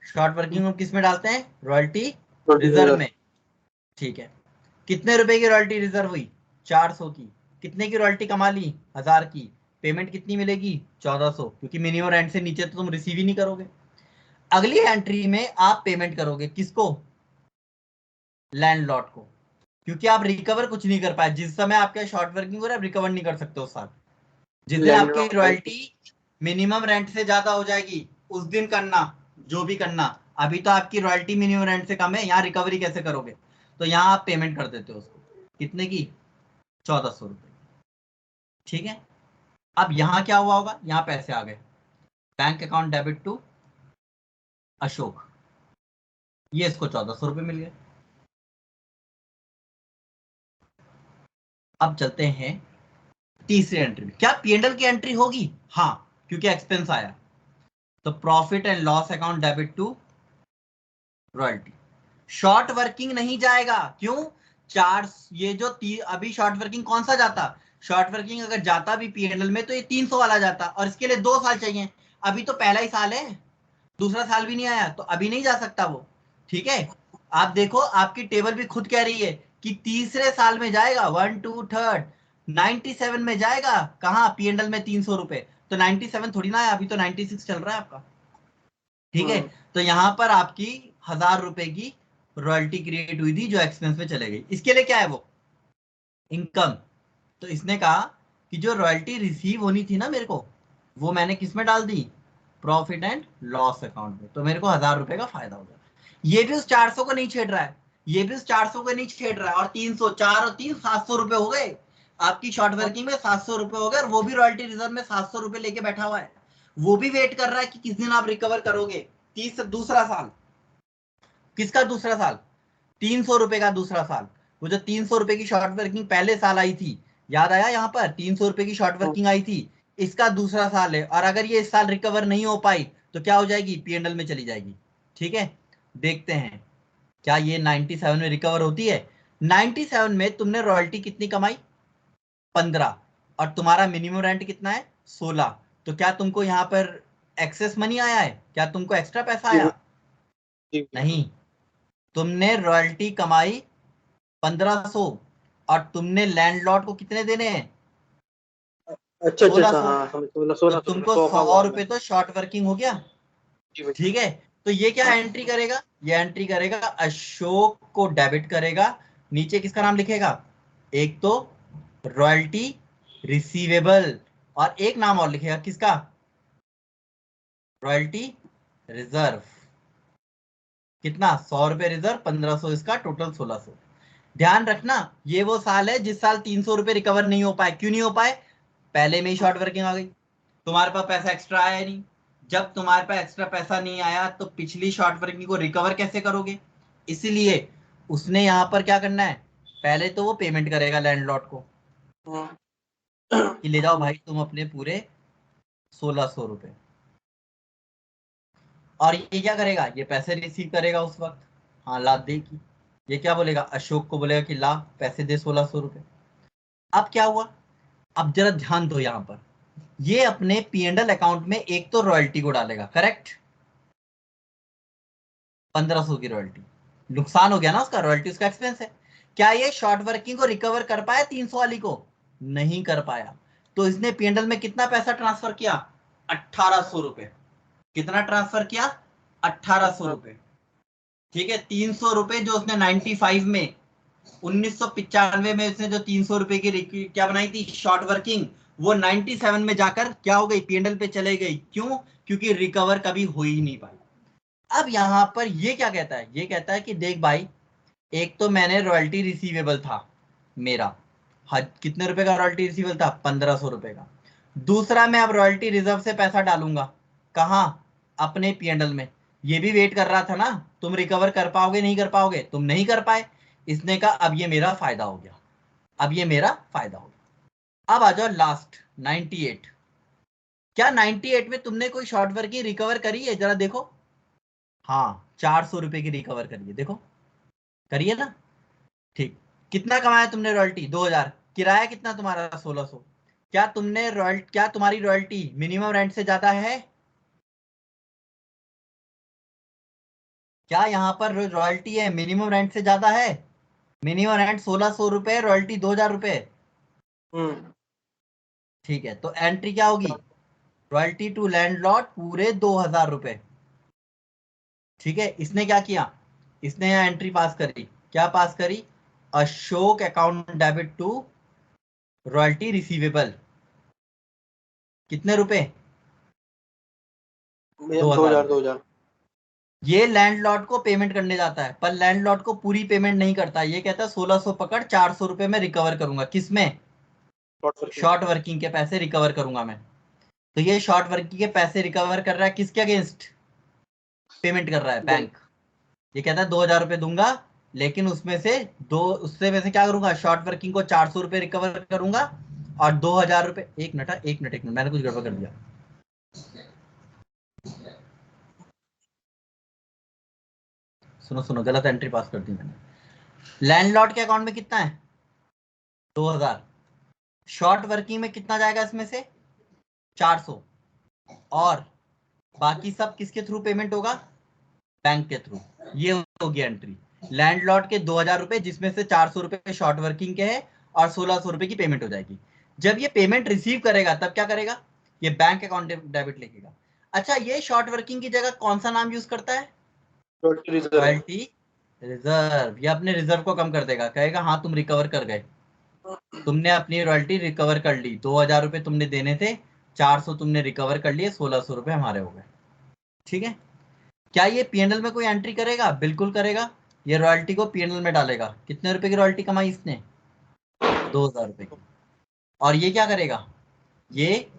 शॉर्ट वर्किंग हम किस में डालते हैं, रॉयल्टी रिजर्व में। ठीक है, कितने रुपए की रॉयल्टी रिजर्व हुई, 400 की। कितने की रॉयल्टी कमा ली, 1000 की। पेमेंट कितनी मिलेगी, 1400, क्योंकि मिनिमम रेंट से नीचे तो तुम रिसीव ही नहीं करोगे। अगली एंट्री में आप पेमेंट करोगे किसको, लैंडलॉर्ड को, क्योंकि आप रिकवर कुछ नहीं कर पाए। जिस समय आपका शॉर्ट वर्किंग हो रहा है, आप रिकवर नहीं कर सकते उस साल। जिस दिन आपकी रॉयल्टी मिनिमम रेंट से ज्यादा हो जाएगी उस दिन करना जो भी करना। अभी तो आपकी रॉयल्टी मिनिमम रेंट से कम है, यहाँ रिकवरी कैसे करोगे, तो यहाँ आप पेमेंट कर देते हो उसको, कितने की, 1400 रुपए। ठीक है, अब यहाँ क्या हुआ होगा, यहाँ पैसे आ गए, bank account debit to Ashok, ये इसको 1400 रुपए मिल गए। अब चलते हैं तीसरी एंट्री में, क्या पीएनएल की एंट्री होगी, हाँ, क्योंकि एक्सपेंस आया, तो profit and loss account debit to royalty. Short working नहीं जाएगा, क्यों, चार, ये जो अभी शॉर्ट वर्किंग कौन सा जाता, शॉर्ट वर्किंग अगर जाता भी पीएनएल में तो ये 300 वाला जाता, और इसके लिए 2 साल चाहिए। अभी तो पहला ही साल है, दूसरा साल भी नहीं आया, तो अभी नहीं जा सकता वो। ठीक है, आप देखो आपकी टेबल भी खुद कह रही है कि तीसरे साल में जाएगा, 1 2 3 97 में जाएगा, कहाँ, पीएनएल में 300 रुपए, तो 97 थोड़ी ना है, अभी तो 96 चल रहा है आपका। ठीक है, तो यहाँ पर आपकी 1000 रुपए की रॉयल्टी क्रिएट हुई थी जो एक्सपेंस में चले गई। इसके लिए क्या है वो, इनकम। तो इसने कहा कि जो रॉयल्टी रिसीव होनी थी ना मेरे को, वो मैंने किस में डाल दी, प्रॉफिट एंड लॉस अकाउंट में, तो मेरे को 1000 रुपए का फायदा हो गया। ये भी उस 400 को नहीं छेड़ रहा है, ये भी उस 400 को नहीं छेड़ रहा है, और 300, 4 और 3 700 रुपए हो गए आपकी शॉर्ट वर्किंग में, 700 रुपए हो गए, और वो भी रॉयल्टी रिजर्व में 700 रुपए लेके बैठा हुआ है, वो भी वेट कर रहा है कि किस दिन आप रिकवर करोगे। दूसरा साल, किसका दूसरा साल, 300 रुपए का दूसरा साल। वो जो 300 रुपए की शॉर्ट वर्किंग पहले साल आई थी, याद आया, यहाँ पर 300 रुपए की शॉर्ट वर्किंग आई थी, इसका दूसरा साल है, और अगर ये इस साल रिकवर नहीं हो पाई तो क्या हो जाएगी, पीएनएल में चली जाएगी। ठीक है, देखते हैं क्या ये 97 में रिकवर होती है। 97 में तुमने रॉयल्टी कितनी कमाई, 15, और तुम्हारा मिनिमम रेंट कितना है, 16, तो क्या तुमको यहाँ पर एक्सेस मनी आया है, क्या तुमको एक्स्ट्रा पैसा आया, नहीं, तुमने रॉयल्टी कमाई 1500, और तुमने लैंडलॉर्ड को कितने देने हैं, अच्छा 1600, हाँ, तो तुमको 100 रुपए तो शॉर्ट वर्किंग हो गया। ठीक है, तो ये क्या एंट्री करेगा, ये एंट्री करेगा अशोक को डेबिट करेगा, नीचे किसका नाम लिखेगा, एक तो रॉयल्टी रिसीवेबल, और एक नाम और लिखेगा किसका, रॉयल्टी रिजर्व। कितना, 100 रुपए रिजर्व, 1500 इसका, टोटल 1600। ध्यान रखना ये वो साल है जिस साल 300 रुपए रिकवर नहीं हो पाए। क्यों नहीं हो पाए, पहले में ही शॉर्ट वर्किंग आ गई, तुम्हारे पास पैसा एक्स्ट्रा आया नहीं। जब तुम्हारे पास एक्स्ट्रा पैसा नहीं आया तो पिछली शॉर्ट वर्किंग को रिकवर कैसे करोगे, इसीलिए उसने यहाँ पर क्या करना है, पहले तो वो पेमेंट करेगा लैंडलॉर्ड को कि ले जाओ भाई तुम अपने पूरे 1600 रुपए, और ये क्या करेगा, ये पैसे रिसीव करेगा उस वक्त, हाँ ला दे की, ये क्या बोलेगा, अशोक को बोलेगा कि ला पैसे दे 1600 रुपए। अब क्या हुआ, अब जरा ध्यान दो, यहाँ पर ये अपने पीएनएल अकाउंट में एक तो रॉयल्टी को डालेगा, करेक्ट, 1500 की रॉयल्टी, नुकसान हो गया ना उसका, रॉयल्टी उसका एक्सपेंस है। क्या ये शॉर्ट वर्किंग को रिकवर कर पाया 300 वाली को, नहीं कर पाया, तो इसने पीएनएल में कितना पैसा ट्रांसफर किया, 1800 रुपए। कितना ट्रांसफर किया, 1800 रुपए। ठीक है, 300 रुपए जो उसने 95 में, 1995 में उसने जो 300 रुपए की क्या बनाई थी शॉर्ट वर्किंग, वो 97 में जाकर क्या हो गई, पीएनएल पे चले गई। क्यों, क्योंकि रिकवर कभी हो ही नहीं पाई। अब यहां पर ये क्या कहता है, ये कहता है कि देख भाई, एक तो मैंने रॉयल्टी रिसीवेबल था मेरा कितने रुपए का रॉयल्टी रिसीवेबल था? 1500 रुपए का। दूसरा, मैं अब रॉयल्टी रिजर्व से पैसा डालूंगा कहाँ? अपने पीएनएल में। ये भी वेट कर रहा था ना, तुम रिकवर कर पाओगे नहीं कर पाओगे, तुम नहीं कर पाए, इसने कहा अब ये मेरा फायदा हो गया, अब ये मेरा फायदा हो गया। अब आ जाओ लास्ट 98। क्या 98 में तुमने कोई शॉर्ट वर्क की रिकवर करी है? जरा देखो। हाँ, 400 रुपए की रिकवर करिए, देखो करिए ना। ठीक, कितना कमाया तुमने रॉयल्टी? 2000। किराया कितना तुम्हारा? 1600। क्या तुम्हारी रॉयल्टी मिनिमम रेंट से ज्यादा है? क्या यहाँ पर रॉयल्टी है मिनिमम रेंट से ज्यादा है? मिनिमम रेंट 1600 रुपए, रॉयल्टी 2000 रुपए। ठीक है, तो एंट्री क्या होगी? रॉयल्टी टू लैंडलॉर्ड पूरे 2000 रुपए। ठीक है, इसने क्या किया? इसने यहाँ एंट्री पास करी। क्या पास करी? Ashok account debit to royalty receivable. कितने रुपए? 2000 रुपए। ये लैंडलॉर्ड को पेमेंट करने जाता है, पर लैंडलॉर्ड को पूरी पेमेंट नहीं करता। ये कहता है 1600 पकड़, 400 रुपए में रिकवर करूंगा। किसमें? शॉर्ट वर्किंग के पैसे रिकवर करूंगा मैं। तो ये शॉर्ट वर्किंग के पैसे रिकवर कर रहा है, किसके अगेंस्ट पेमेंट कर रहा है? बैंक। ये कहता है 2000 रुपए दूंगा, लेकिन उससे में से क्या करूंगा? शॉर्ट वर्किंग को 400 रुपए रिकवर करूंगा, और 2000 रुपए। एक मिनट, मैंने कुछ गड़बड़ कर दिया। सुनो, गलत एंट्री पास कर दी मैंने। लैंडलॉर्ड के अकाउंट में कितना है? 2000। शॉर्ट वर्किंग में कितना जाएगा इसमें से? 400। और बाकी सब किसके थ्रू पेमेंट होगा? बैंक के थ्रू। ये होगी एंट्री। लैंडलॉर्ड के 2000 रुपए, जिसमें से 400 रुपए शॉर्ट वर्किंग के है, और 1600 रुपए की पेमेंट हो जाएगी। जब ये पेमेंट रिसीव करेगा तब क्या करेगा? ये बैंक अकाउंट डेबिट लिखेगा। अच्छा, ये शॉर्ट वर्किंग की जगह कौन सा नाम यूज करता है? Royalty reserve. ये अपने रिजर्व को कम कर देगा, कहेगा हाँ तुम रिकवर कर गए, तुमने अपनी रॉयल्टी रिकवर कर ली। 2000 रुपए तुमने देने थे, 400 तुमने रिकवर कर लिए, 1600 रुपए हमारे हो गए। ठीक है। क्या ये पीएनएल में कोई एंट्री करेगा? बिल्कुल करेगा। ये रॉयल्टी को पीएनएल में डालेगा। कितने रुपए की रॉयल्टी कमाई इसने? 2000 रुपए की। और ये क्या करेगा? ये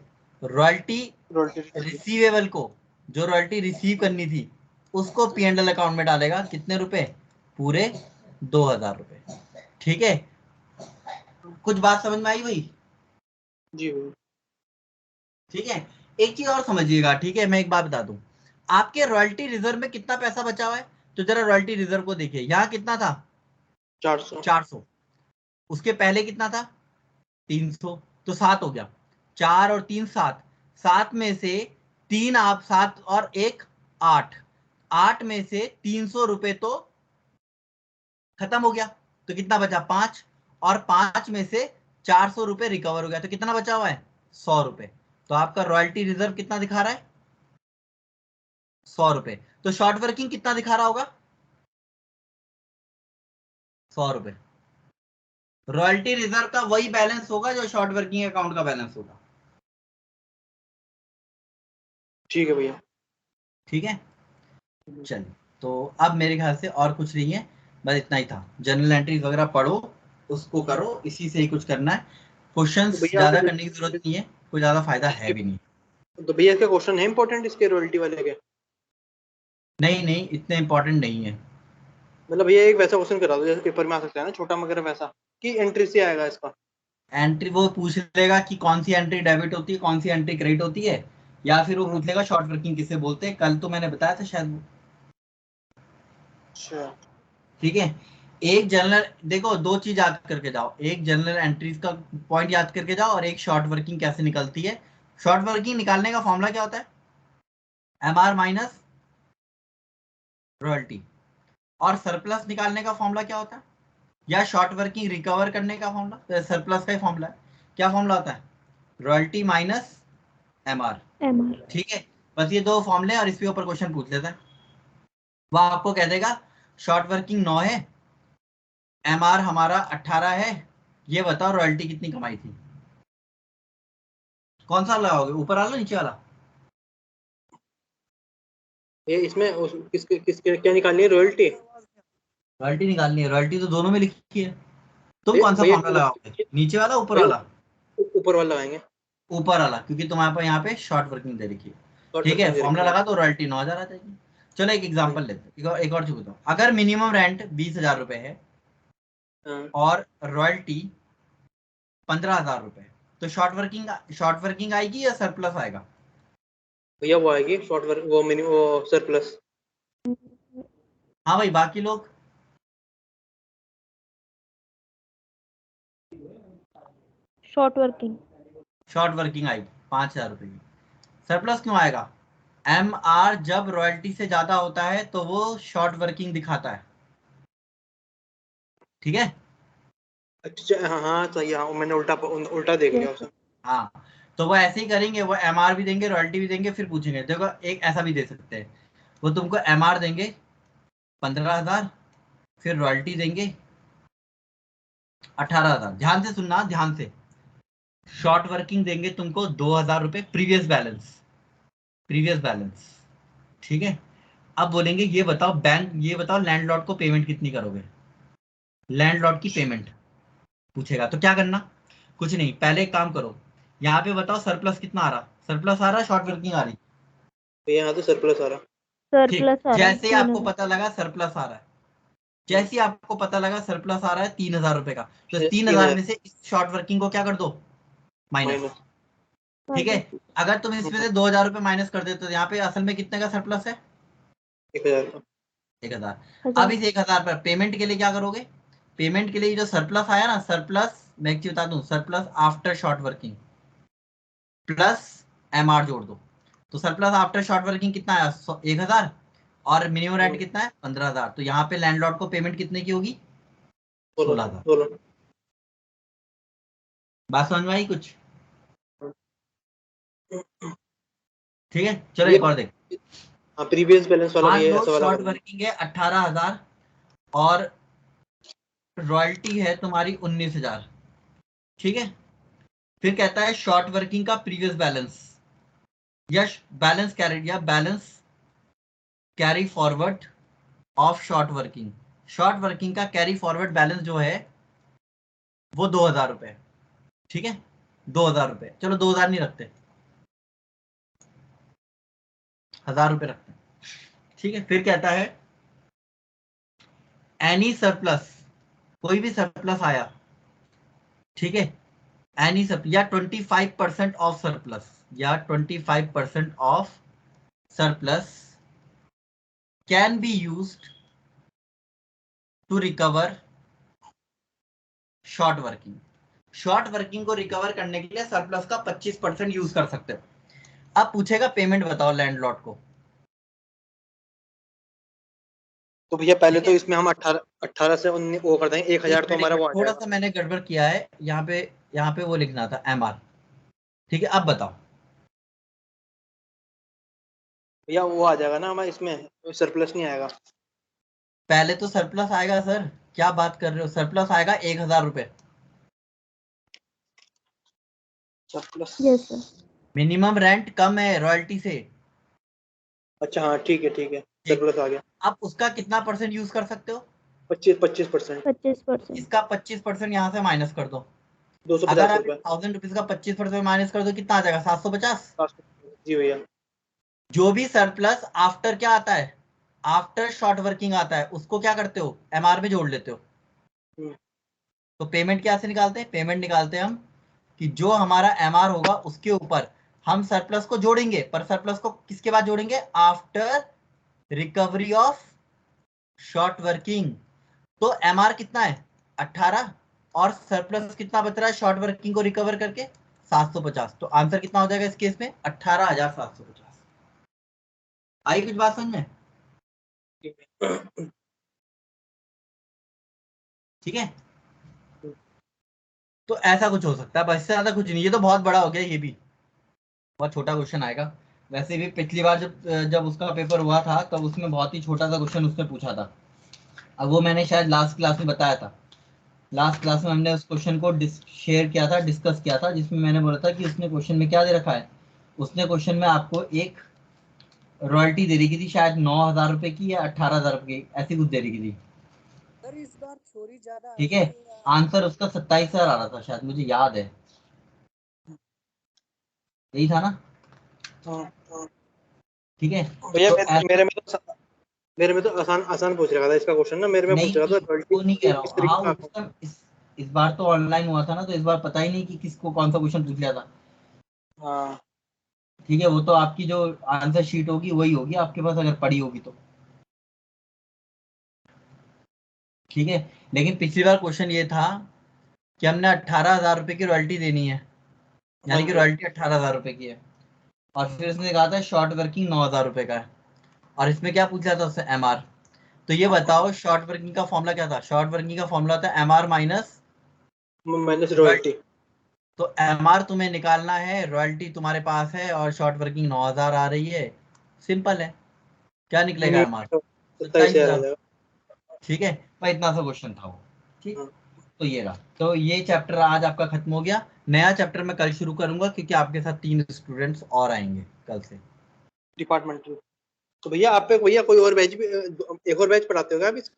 रॉयल्टी रिसीवेबल को, जो रॉयल्टी रिसीव करनी थी, उसको पीएनएल अकाउंट में डालेगा। कितने रुपए? पूरे 2000 रुपए। ठीक है, कुछ बात समझ में आई भाई? जी। ठीक है, एक चीज और समझिएगा। ठीक है, मैं एक बात बता दूं, आपके रॉयल्टी रिजर्व में कितना पैसा बचा हुआ है? तो जरा रॉयल्टी रिजर्व को देखिए, यहाँ कितना था? 400। उसके पहले कितना था? 300। तो 7 हो गया। 4 और 3 7। 7 में से 3 आप 7 और 1 8। 8 में से 300 रुपए तो खत्म हो गया, तो कितना बचा? 5। और 5 में से 400 रुपए रिकवर हो गया, तो कितना बचा हुआ है? 100 रुपए। तो आपका रॉयल्टी रिजर्व कितना दिखा रहा है? 100 रुपए। तो शॉर्ट वर्किंग कितना दिखा रहा होगा? 100 रुपए। रॉयल्टी रिजर्व का वही बैलेंस होगा जो शॉर्ट वर्किंग अकाउंट का बैलेंस होगा। ठीक है भैया। ठीक है, चलिए। तो अब मेरे ख्याल से और कुछ नहीं है, बस इतना ही था। जर्नल एंट्रीज वगैरह पढ़ो, उसको करो, इसी से ही कुछ करना है। क्वेश्चंस भैया ज्यादा करने की जरूरत नहीं है, कोई ज्यादा फायदा है भी नहीं। तो भैया इसका क्वेश्चन है इंपॉर्टेंट इसके रॉयल्टी वाले के? नहीं, इतने इंपॉर्टेंट नहीं है। मतलब भैया एक वैसा क्वेश्चन करा दो जैसे पेपर में आ सकता है ना, छोटा मगर वैसा कि एंट्री से आएगा इसका। एंट्री वो पूछ लेगा कि कौन सी एंट्री डेबिट होती है, कौन सी एंट्री क्रेडिट होती है, या फिर वो पूछ लेगा शॉर्ट वर्किंग किसे बोलते हैं। कल तो मैंने बताया था शायद। अच्छा। ठीक है, एक जर्नल, देखो दो चीज याद करके जाओ, एक जर्नल एंट्रीज का पॉइंट याद करके जाओ, और एक शॉर्ट वर्किंग कैसे निकलती है। शॉर्ट वर्किंग निकालने का फॉर्मूला क्या होता है? MR minus royalty. और सरप्लस निकालने का फॉर्मूला क्या होता है? या शॉर्ट वर्किंग रिकवर करने का फॉर्मूला, सरप्लस का ही फॉर्मूला है। क्या फॉर्मूला होता है? Royalty minus MR. ठीक है, बस ये दो फॉर्मूले, और इसके ऊपर क्वेश्चन पूछ लेता है। वह आपको कह देगा शॉर्ट वर्किंग 9 है, एमआर हमारा 18 है, ये बताओ रॉयल्टी कितनी कमाई थी। कौन सा लगाओगे, ऊपर वाला नीचे वाला? ये इसमें किसके किसके क्या निकालनी है रॉयल्टी? रॉयल्टी निकालनी है, रॉयल्टी तो दोनों में लिखी है। तुम कौन सा भैया, फॉर्मूला लगाओगे, नीचे वाला ऊपर भैया, वाला? ऊपर वाला लगाएंगे। ऊपर वाला, क्योंकि तुम्हारे पास यहाँ पे शॉर्ट वर्किंग दे रखी है। Short ठीक है, working दे फॉर्मूला रखी है। लगा तो रॉयल्टी 9,000 आ जाएगी। चलो एक एग्जांपल लेते हैं, एक और चीज बताओ। अगर मिनिमम रेंट 20,000 रुपए है हाँ और रॉयल्टी 15,000 रुपए, तो शॉर्ट वर्किंग आएगी या सरप्लस आएगा? भैया, वो आएगी शॉर्ट वर्क, वो मिनिमम, वो सरप्लस। हाँ भाई, बाकी लोग? Short working. शॉर्ट वर्किंग आएगी 5,000 रुपए की। सरप्लस क्यों आएगा? MR जब रॉयल्टी से ज्यादा होता है तो वो शॉर्ट वर्किंग दिखाता है। ठीक है। अच्छा, हाँ हाँ सही है, हाँ, मैंने उल्टा देख लिया उसे। हाँ, तो वो ऐसे ही करेंगे, वो MR भी देंगे, रॉयल्टी भी देंगे, फिर पूछेंगे। देखो एक ऐसा भी दे सकते हैं, वो तुमको MR देंगे 15,000, फिर रॉयल्टी देंगे 18,000। ध्यान से सुनना, ध्यान से। शॉर्ट वर्किंग देंगे तुमको 2,000 रुपए प्रीवियस बैलेंस। ठीक है। अब बोलेंगे ये बताओ लैंडलॉर्ड को पेमेंट कितनी करोगे, लैंडलॉर्ड की पेमेंट पूछेगा। तो क्या करना, कुछ नहीं, पहले एक काम करो, यहाँ पे बताओ सरप्लस कितना आ रहा, सरप्लस आ रहा, शॉर्ट वर्किंग आ रही? भैया, यहाँ तो सरप्लस आ रहा। ठीक, Surplus आ रहा है, जैसे ही आपको 3,000. पता लगा सरप्लस आ रहा है, जैसे ही आपको पता लगा सरप्लस आ रहा है 3,000 रुपए का, तो इस 3,000 3,000 में से इस शॉर्ट वर्किंग को क्या कर दो, माइनस। माइनस। ठीक है। अगर तुम इसमें से 2,000 रुपए माइनस कर देते तो यहाँ पे असल में कितने का सरप्लस है? 1,000 का। 1,000। अब इस 1,000 पर पेमेंट के लिए क्या करोगे? पेमेंट के लिए जो सरप्लस आया ना, सरप्लस मैं एक चीज बता दूं, surplus after short working plus MR जोड़ दो, तो सरप्लस आफ्टर शॉर्ट वर्किंग कितना आया? 1,000। और मिनिमम रेंट कितना है? 15,000। तो यहाँ पे लैंडलॉर्ड को पेमेंट कितने की होगी? 16,000। 16। बात समझ में आई कुछ? ठीक है, चलो भैया, एक और देख। हाँ, प्रीवियस बैलेंस वाला मान भी है, लो ऐसा वाला शॉर्ट करना। वर्किंग है 18,000 और रॉयल्टी है तुम्हारी 19,000। ठीक है। फिर कहता है शॉर्ट वर्किंग का प्रीवियस बैलेंस या balance carry forward of short working का कैरी फॉरवर्ड बैलेंस जो है वो 2,000 रुपए। ठीक है, 2,000 रुपए, चलो 2,000 नहीं रखते, 1,000 रुपए रखते हैं। ठीक है। फिर कहता है एनी सरप्लस, कोई भी सरप्लस आया, ठीक है, एनी सरप्लस या 25% ऑफ सरप्लस, या 25% of surplus can be used to recover short working को रिकवर करने के लिए सरप्लस का 25% यूज कर सकते हो। अब पूछेगा पेमेंट बताओ लैंडलॉर्ड को। तो भैया, पहले ठीक तो है, इसमें हम 18 से 19 वो कर देंगे, 1,000 तो हमारा वो आ थोड़ा जाएगा। सा मैंने गड़बड़ किया है यहाँ पे वो लिखना था MR। ठीक है, अब बताओ। भैया, वो आ जाएगा ना हमारे इसमें, सरप्लस नहीं आएगा। पहले तो सरप्लस आएगा सर, क्या बात कर रहे हो, सरप्लस आएगा 1,000 रुपए। Surplus. Yes, sir. Minimum rent कम है रॉयल्टी से। अच्छा, हाँ ठीक है, ठीक है, ठीक, सरप्लस आ गया। अब उसका कितना परसेंट यूज कर सकते हो? 25%। 25%. इसका 25% यहाँ से माइनस कर दो। अगर 250 आप रुपये। 1,000 रुपीज का 25% माइनस कर दो, कितना आ जाएगा? 750। जी भैया। जो भी सरप्लस आफ्टर क्या आता है, आफ्टर शॉर्ट वर्किंग आता है, उसको क्या करते हो? MR में जोड़ लेते हो। हम्म, तो पेमेंट क्या से निकालते हैं? पेमेंट निकालते हैं हम कि जो हमारा MR होगा उसके ऊपर हम सरप्लस को जोड़ेंगे, पर सरप्लस को किसके बाद जोड़ेंगे? After recovery of short working. तो MR कितना है? 18, और सरप्लस कितना बच रहा है शॉर्ट वर्किंग को रिकवर करके? 750। तो आंसर कितना हो जाएगा इस केस में? 18,750। आई कुछ बात समझ में? ठीक है। ठीक है, तो ऐसा कुछ हो सकता है, बस इससे ज्यादा कुछ नहीं। ये तो बहुत बड़ा हो गया, ये भी बहुत छोटा क्वेश्चन आएगा। वैसे भी पिछली बार जब उसका पेपर हुआ था तब उसमें बहुत ही छोटा सा क्वेश्चन उसने पूछा था। अब वो मैंने शायद लास्ट क्लास में बताया था, लास्ट क्लास में हमने उस क्वेश्चन को शेयर किया था, डिस्कस किया था, जिसमें मैंने बोला था कि उसने क्वेश्चन में क्या दे रखा है। उसने क्वेश्चन में आपको एक रॉयल्टी दे रखी थी, शायद 9,000 रुपए की या 18,000 रुपए की, ऐसी कुछ दे रखी थी। सर इस बार छोरी ज्यादा ठीक है, आंसर उसका 27,000 आ रहा था शायद, मुझे याद है, यही था ना? ठीक है, भैया तो मेरे में तो आसान आसान पूछ रखा था इसका क्वेश्चन ना, मेरे में पूछ रहा था वो नहीं कह रहा किस हूँ। तरीके हाँ, का। इस बार तो ऑनलाइन हुआ था ना, तो इस बार पता ही नहीं कि किसको कौन सा क्वेश्चन पूछ लिया था। हाँ ठीक है, वो तो आपकी जो आंसर शीट होगी वही होगी आपके पास, अगर पड़ी होगी तो। ठीक है, लेकिन पिछली बार क्वेश्चन ये था कि हमने 18,000 रुपए की रॉयल्टी देनी है, यानी कि रॉयल्टी 18,000 रुपए की है, और फिर उसने कहा था शॉर्ट वर्किंग 9,000 रुपए का है, और इसमें क्या पूछा था उससे, एमआर। तो ये बताओ शॉर्ट वर्किंग का फॉर्मूला क्या था? शॉर्ट वर्किंग का फॉर्मूला था एमआर माइनस रॉयल्टी। तो एमआर तुम्हें निकालना है, रॉयल्टी तुम्हारे पास है, और शॉर्ट वर्किंग 9,000 आ रही है, सिंपल है। क्या निकलेगा एमआर? 27,000 आ 27,000। जाएगा। ठीक है भाई, इतना सा क्वेश्चन था वो। ठीक, हाँ। तो ये रहा, तो ये चैप्टर आज आपका खत्म हो गया। नया चैप्टर मैं कल शुरू करूंगा, क्योंकि आपके साथ 3 स्टूडेंट्स और आएंगे कल से। डिपार्टमेंटल। तो भैया आप पे भैया कोई और बैच भी एक और बैच पढ़ाते हो क्या आप?